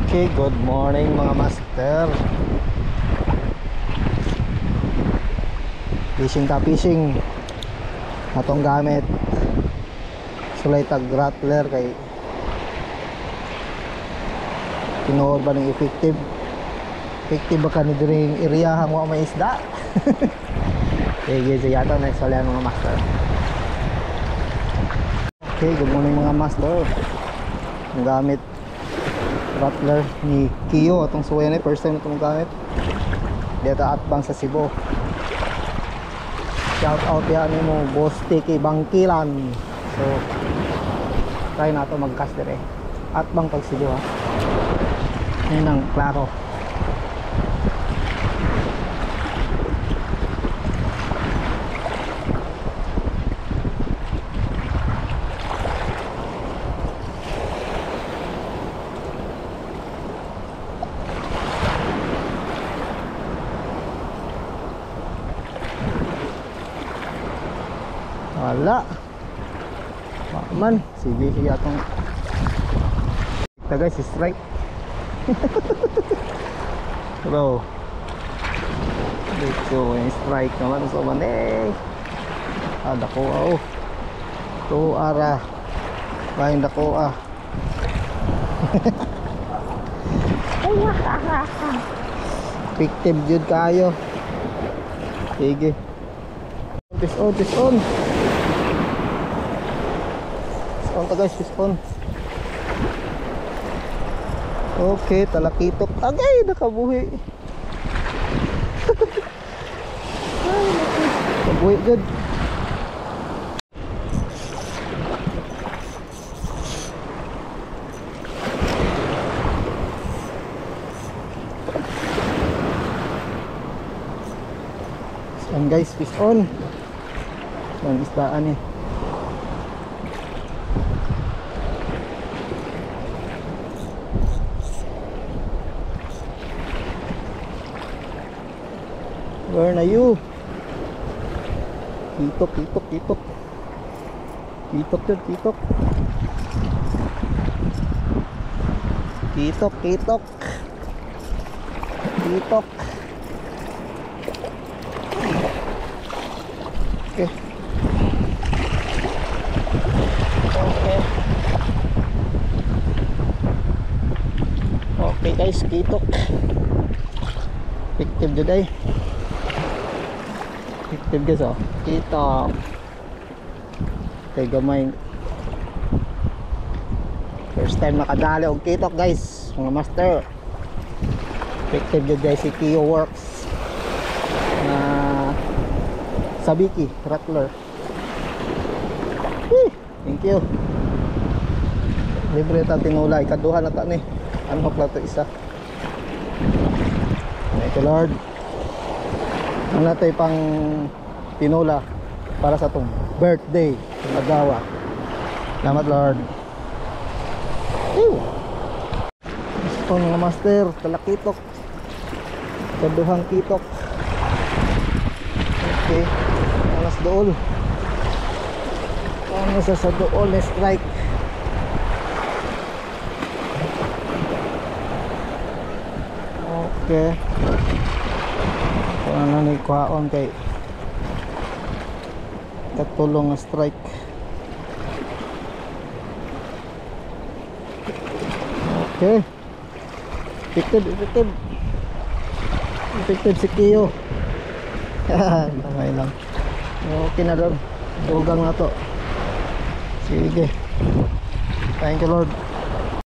Okay, good morning mga master. Fishing atong gamit sulay tag rattler kay tinuod ba ng effective ba ka ni diring area mo may isda. Sige siya yato next wala mga master. Okay, good morning mga master. Ang gamit rattler ni Kiyo atong suwayan ay first time itong gamit dito atbang sa Cebu. Shout out yan mo Boss Tiki Bangkilan. So try na ito mag-cast dire atbang pag Cebu ha. Yun ang klaro. Wala man, sige atong ito guys, strike. Bro dito yung strike naman so man dako to ara bahin dako victim jud kayo. Sige fish on to guys, fish on. Okay, talakitok agay nakabuhi. Kabuhi good. And guys, fish on. Ang isdaan eh. Where na you? Kitok yun, kitok. Okay. Okay guys, kitok. Victim today. Victim guys kitok. Okay, gamay. First time nakadali og kitok guys, mga master. Victim today si Kiyo Works na Sabiki Rattler. Thank you. Libre ta tinulay kaduha na ta ni. Ano pa to isa. Thank you Lord. Ang natay pang tinula para sa itong birthday ng agawa. Salamat Lord. Ito mga master, talakitok. Kaduhang kitok. Okay, alas dool. Ano sa dool na strike. Okay. Kung ano ni kuhaon kay katulong na strike. Okay. Effective si Kiyo. Tangay lang. Okay na doon. Dugang na to. Sige. Thank you Lord.